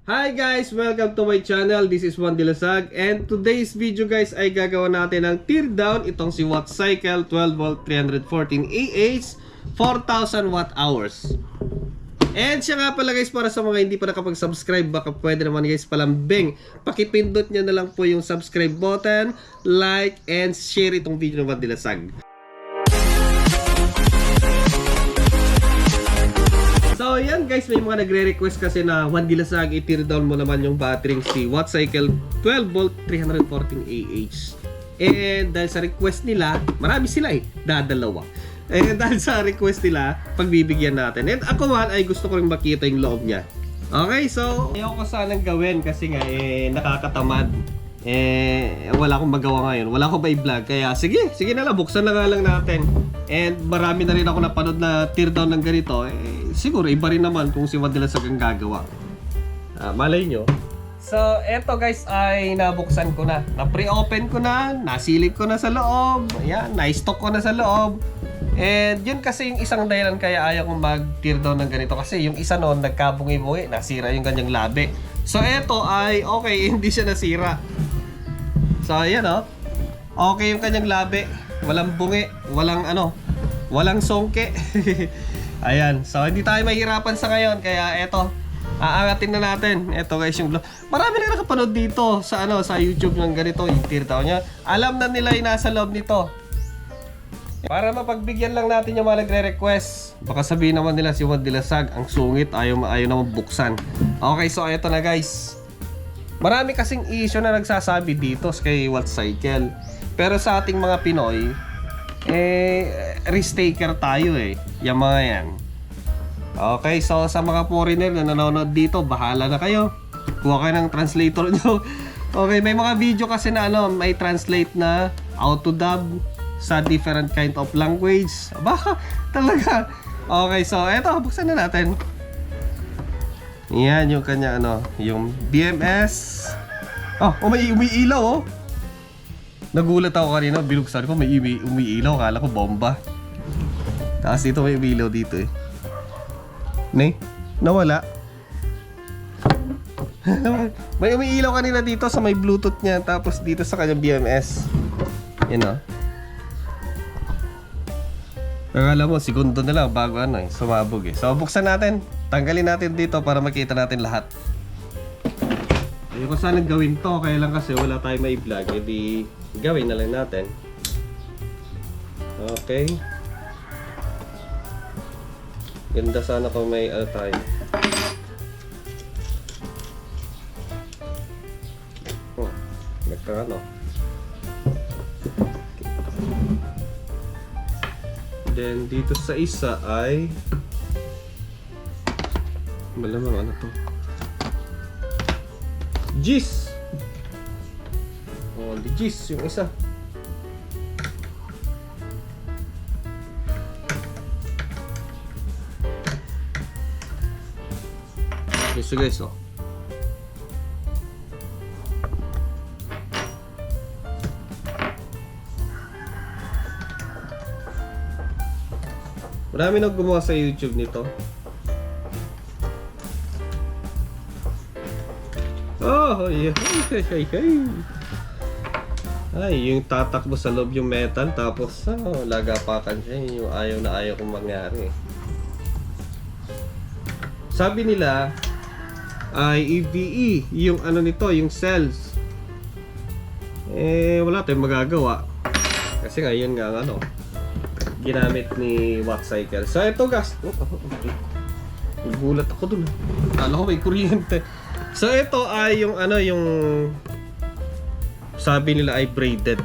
Hi guys! Welcome to my channel. This is Juan Dilasag and today's video guys ay gagawa natin ng teardown itong si Wattcycle 12V 314 AH 4000 watt hours. And siya nga pala guys, para sa mga hindi pa nakapag-subscribe, baka pwede naman guys palambing, pakipindot nyo na lang po yung subscribe button, like, and share itong video ng Juan Dilasag. So yan guys, may mga nagre-request kasi na Juan Dilasag, i-tear down mo naman yung battery si Wattcycle 12V 314 AH. And dahil sa request nila, marami sila dadalawa. And dahil sa request nila, pagbibigyan natin. And ako man ay gusto ko rin makita yung loob niya. Okay, so ayaw ko sanang gawin kasi nga nakakatamad. Wala akong magawa ngayon. Wala akong i-vlog. Kaya sige na lang, buksan na nga lang natin. And marami na rin ako napanood na teardown ng ganito. Siguro iba rin naman kung si Juan Dilasag ang gagawa. Malay nyo. So eto guys ay nabuksan ko na. Na-pre-open ko na. Nasilip ko na sa loob. Ayan, na-stock ko na sa loob. And yun kasi yung isang dahilan kaya ayaw kong mag-teardown ng ganito. Kasi yung isa noon nagkabungi-bungi, nasira yung ganyang labi. So eto ay okay, hindi siya nasira. So ayan okay yung kanyang labi. Walang bungi, walang songke. Ayan, so hindi tayo mahirapan sa ngayon. Kaya eto, aangatin na natin. Eto guys yung marami na nakapanood dito sa sa YouTube ng ganito, yung teardown niya. Alam na nila yung nasa loob nito. Para mapagbigyan lang natin yung mga nagre-request. Baka sabihin naman nila si Juan Dilasag ang sungit, ayaw naman buksan. Okay, so eto na guys. Marami kasing issue na nagsasabi dito kay Wattcycle. Pero sa ating mga Pinoy, risk taker tayo yung mga yan. Okay, so sa mga foreigner na nanonood dito, bahala na kayo. Kuha kayo ng translator nyo. Okay, may mga video kasi na may translate na auto dub sa different kind of language. Baka talaga. Okay, so eto, buksan na natin. Yan yung kanya yung BMS. May umiilaw Nagulat ako kanina, binuksan ko, may umiilaw, akala ko bomba. Tapos dito may umiilaw dito nawala. May umiilaw kanina dito sa may Bluetooth niya, tapos dito sa kanyang BMS. Akala mo, segundo na lang bago sumabog So buksan natin, tanggalin natin dito para makita natin lahat. Ayoko sanang gawin to, kaya lang kasi wala tayong may vlog, edi gawin na lang natin. Okay. Ganda sana kung may tayo. Nagka Then dito sa isa ay malamang to? Gis! Di Gis yung isa. So guys, marami nang gumawa sa YouTube nito. Ay, yung tatakbo sa loob yung metal, tapos lagapakan siya. Yung ayaw na ayaw kong mangyari. Sabi nila ay EVE yung nito, yung cells. Wala tayong magagawa kasi nga yun nga ginamit ni Wattcycle. So ito guys, gulat ako dun. Akala ko may kuryente. So ito ay yung yung sabi nila ay braided.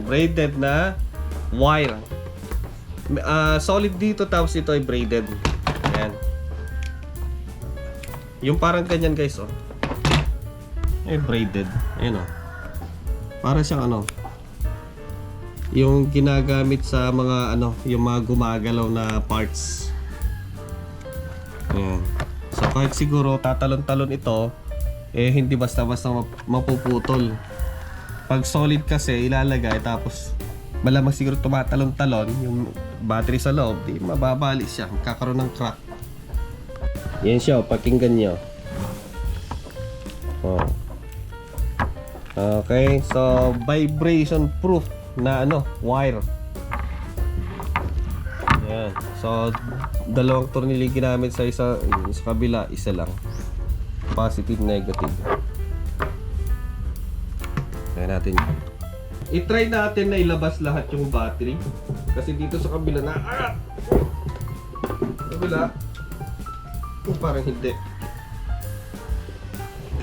Braided na wire. Solid dito, tapos ito ay braided. Ayan. Yung parang ganyan guys braided. Ayan para siyang yung ginagamit sa mga yung mga gumagalaw na parts. Ayan. So kahit siguro tatalon-talon ito, hindi basta-basta mapuputol. Pag solid kasi ilalagay, tapos malamang siguro tumatalon-talon yung battery sa loob, di mababali siya, kakaroon ng crack. Yan siya, pakinggan nyo. Oh. Okay, so vibration proof na wire. Yan. So dalawang tornilyo ginamit sa sa kabila, isa lang. Positive, negative. Kaya natin. I-try natin na ilabas lahat yung battery kasi dito sa kabila na kabila parang hindi.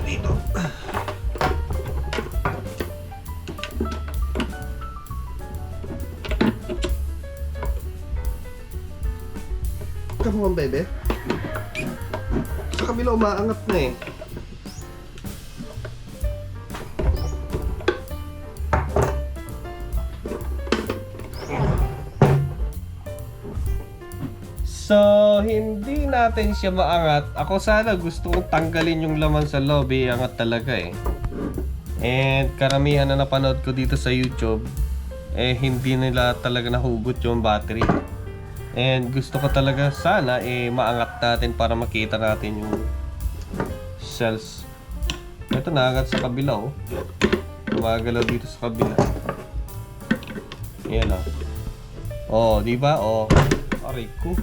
Dito. Come on, baby. Sa kabila umaangat na eh. So, hindi natin siya maangat. Ako sana gusto kong tanggalin yung laman sa loob. Iangat talaga eh. And karamihan na napanood ko dito sa YouTube, hindi nila talaga nahugot yung battery. And gusto ko talaga sana maangat natin para makita natin yung cells. Ito naangat sa kabila oh. Gumagalaw dito sa kabila. Ayan oh. Oh, di ba? Oh. Aray ko.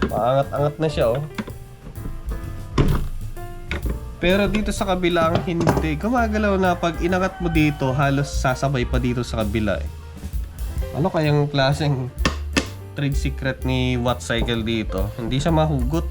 Maangat-angat na siya oh. Pero dito sa kabila ang hindi. Gumagalaw na pag inangat mo dito, halos sasabay pa dito sa kabila eh. Ano kayang klaseng trade secret ni Wattcycle dito? Hindi siya mahugot.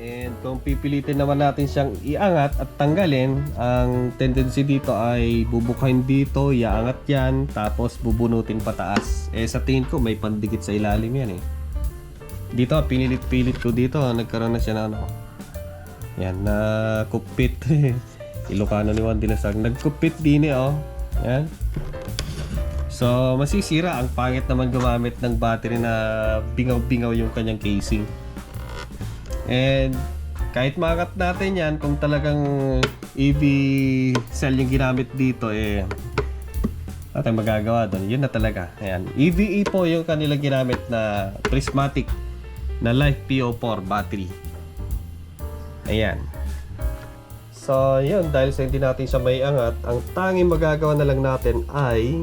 And kung pipilitin naman natin siyang iangat at tanggalin, ang tendency dito ay bubukahin dito, iaangat yan, tapos bubunutin pataas. Sa tingin ko may pandikit sa ilalim yan eh. Dito, pinilit-pilit ko dito, nagkaroon na siya na yan, nakupit. Ilocano ni Juan Dilasag, nagkupit din eh oh. Yan. So, masisira. Ang pangit naman gumamit ng battery na bingaw-bingaw yung kanyang casing. And kahit maangat natin yan, kung talagang EV cell yung ginamit dito natin magagawa doon. Yun na talaga. Ayan. EVE po yung kanila ginamit na prismatic na LiFePO4 battery. Ayan. So, yun. Dahil sa hindi natin siya may angat, ang tanging magagawa na lang natin ay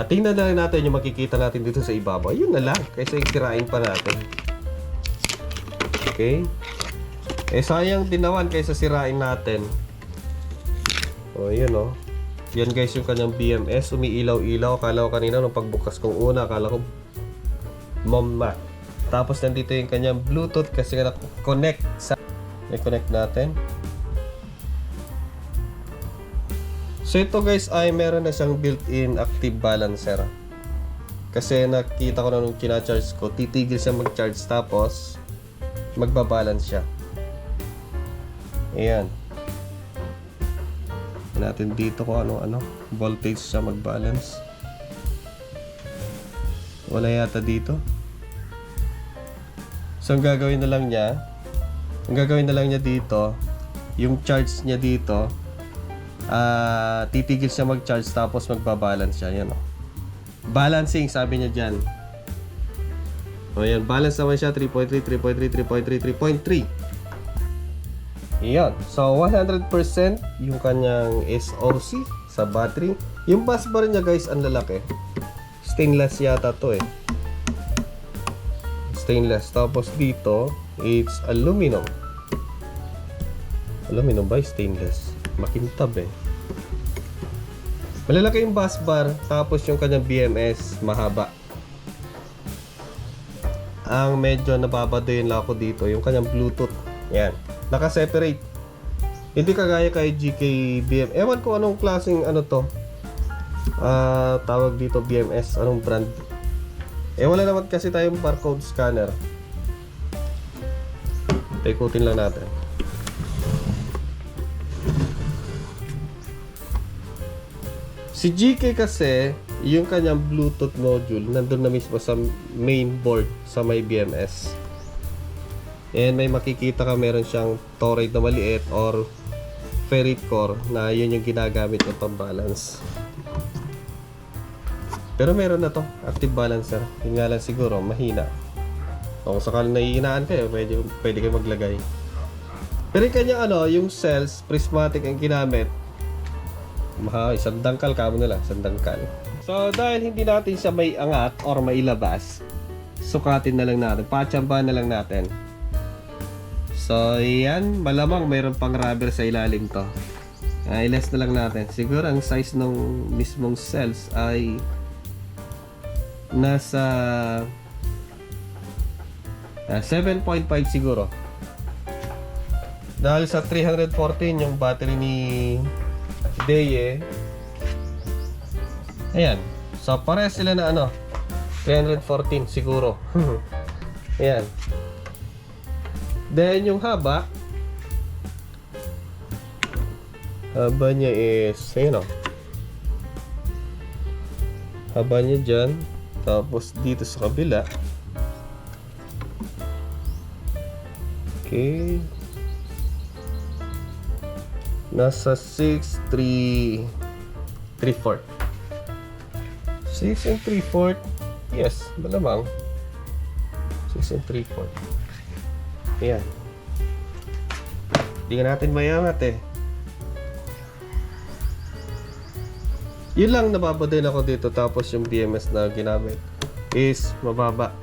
tingnan na lang natin yung makikita natin dito sa ibabaw. Yun na lang. Kaysa isirain pa natin. Okay. Sayang din naman kaysa sirain natin. Yun oh. Yan guys yung kanyang BMS. Umiilaw-ilaw. Akala ko kanina nung pagbukas kong una, akala ko Momma. Tapos nandito yung kanyang Bluetooth kasi na-connect sa... I-connect natin. So ito guys ay meron na siyang built-in active balancer. Kasi nakita ko na nung kina-charge ko, titigil siya mag-charge tapos magbabalance siya. Ayan. Natin dito kung ano voltage siya mag-balance. Wala yata dito. So ang gagawin na lang niya dito, yung charge niya dito, titigil siya mag-charge tapos magbabalance siya. Yan oh. Balancing sabi niya dyan. Ayan, balance naman siya 3.3, 3.3, 3.3, 3.3. Yan. So 100% yung kanyang SOC sa battery. Yung bus bar niya guys, ang lalaki. Stainless yata to eh. Stainless. Tapos dito, it's aluminum. Aluminum ba? Stainless. Makintab eh. Malalaki yung bus bar. Tapos yung kanyang BMS, mahaba. Ang medyo nababadoyin lang ako dito, yung kanyang Bluetooth. Yan. Naka-separate. Hindi kagaya kay GK BM. Ewan ko anong klaseng to. Tawag dito BMS. Anong brand? Wala naman kasi tayong barcode scanner. Ikutin lang natin. Si GK kasi, yung kanyang Bluetooth module, nandun na mismo sa main board sa may BMS. And may makikita ka meron siyang toroid na maliit or ferrite core na yun yung ginagamit ng pang-balance. Pero meron na to, active balancer. Yun nga lang siguro, mahina. Kung sakali naihinaan kayo, pwede kayo maglagay. Pero yung kanya yung cells, prismatic ang ginamit. Isang dangkal kamo nila, isang dangkal. So dahil hindi natin siya may angat or mailabas, sukatin na lang natin, patsambahan na lang natin. So yan, malamang mayroon pang rubber sa ilalim to. I-less na lang natin. Siguro ang size ng mismong cells ay nasa 7.5 siguro. Dahil sa 314 yung battery ni Deye. Ayan. So parehas sila na 314 siguro. Ayan. Then yung haba niya is haba niya dyan, tapos dito sa kabila, okay, nasa 6 3/4. 6 3/4. Yes, malamang 6 3/4. Ayan. Hindi natin mayangat Yun lang nababadin ako dito. Tapos yung BMS na ginamit is mababa.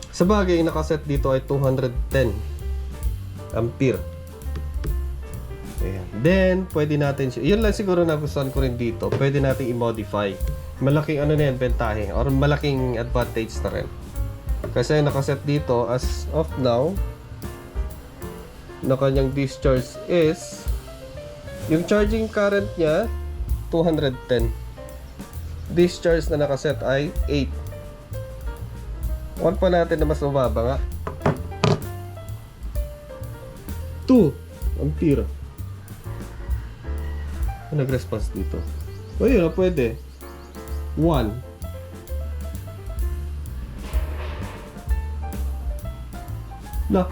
Sa bagay, nakaset dito ay 210 ampere. Ayan. Then, pwede natin yun lang siguro nagustuhan ko rin dito. Pwede natin i-modify. Malaking bentahe or malaking advantage na rin. Kasi nakaset dito as of now na kanyang discharge is yung charging current niya 210. Discharge na nakaset ay 8. On pa natin na mas mababa nga. 2 ampere. Nag-response dito. O yun, pwede. 1. Na.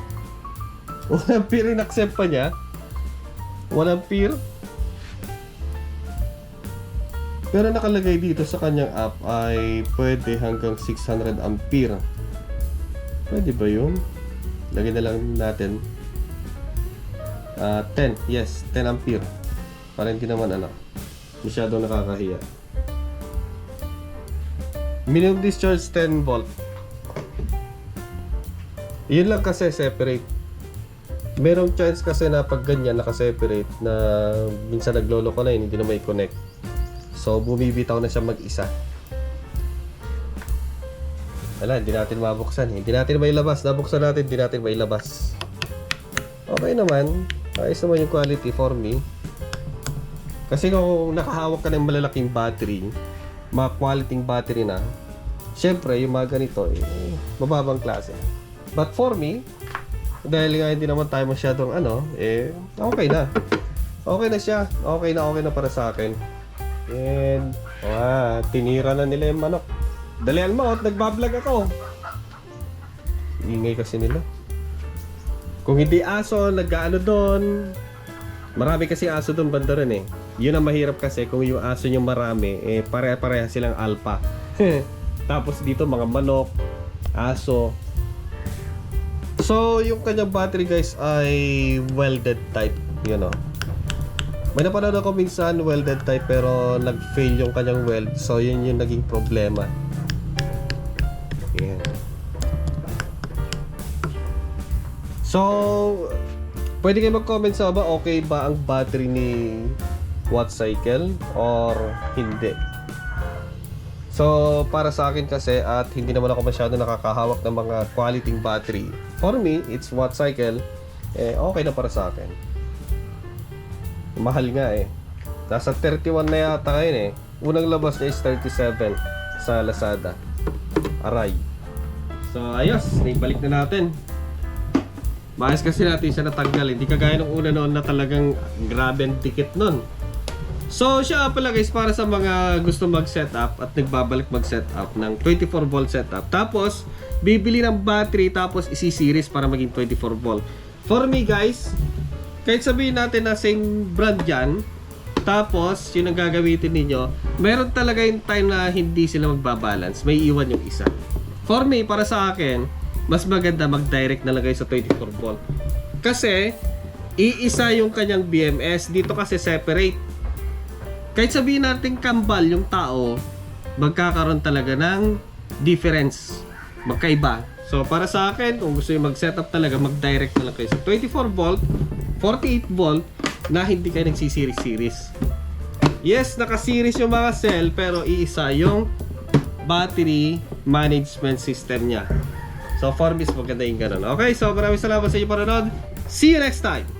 1 ampere in-accept pa niya. 1 ampere. Pero nakalagay dito sa kanyang app ay pwede hanggang 600 ampere. Pwede ba yun? Lagyan na lang natin 10. Yes, 10 ampere. Para hindi naman masyadong nakakahiya. Minimum discharge 10 volt. Yun lang kasi separate. Merong chance kasi na pag ganyan nakaseparate na minsan naglolo ko na hindi na may connect. So bumibitaw na siya mag-isa. Wala, hindi natin mabuksan. Hindi natin mailabas. Nabuksan natin, hindi natin mailabas. Okay naman. Ayos naman yung quality for me. Kasi kung nakahawak ka ng malalaking battery, mga quality battery na, syempre yung mga ganito mababang klase. But for me, dahil nga hindi naman tayo masyadong okay na. Okay na siya. Okay na para sa akin. And tinira na nila yung manok. Dalian mo, nagbablog ako. Ingay kasi nila. Kung hindi aso, doon. Marami kasi aso doon banda rin Yun ang mahirap kasi kung yung aso nyo marami, pare-pareha silang alpha. Tapos dito mga manok, aso. So, yung kanyang battery guys ay welded type, May napanood ako minsan welded type pero nag-fail yung kanyang weld. So, yun yung naging problema. Ayan. So, pwede kayo mag-comment sa ba okay ba ang battery ni Wattcycle or hindi. So, para sa akin kasi at hindi naman ako masyado nakakahawak ng mga quality battery. For me, it's Wattcycle. Okay na para sa akin. Mahal nga Nasa 31 na yata ngayon Unang labas niya is 37 sa Lazada. Aray. So, ayos. Naibalik na natin. Maayos kasi natin siya natanggal. Hindi kagaya nung una noon na talagang grabe ang ticket nun. So, siya pala guys para sa mga gusto mag-setup at nagbabalik mag-setup ng 24 volt setup. Tapos, bibili ng battery tapos isi-series para maging 24 volt. For me guys, kahit sabihin natin na same brand yan, tapos yun ang gagamitin ninyo, meron talaga yung time na hindi sila magbabalance. May iwan yung isa. For me, para sa akin, mas maganda mag-direct na lang kayo sa 24 volt. Kasi, iisa yung kanyang BMS. Dito kasi separate. Kahit sabihin natin kambal yung tao, magkakaroon talaga ng difference. Magkaiba. So, para sa akin, kung gusto yung mag-setup talaga, mag-direct na lang kayo sa 24 volt, 48 volt, na hindi kayo nagsisiris-series. Yes, naka-series yung mga cell, pero iisa yung battery management system niya. So, for me, maganda yung ganun. Okay, so maraming salamat sa inyo panonood. See you next time!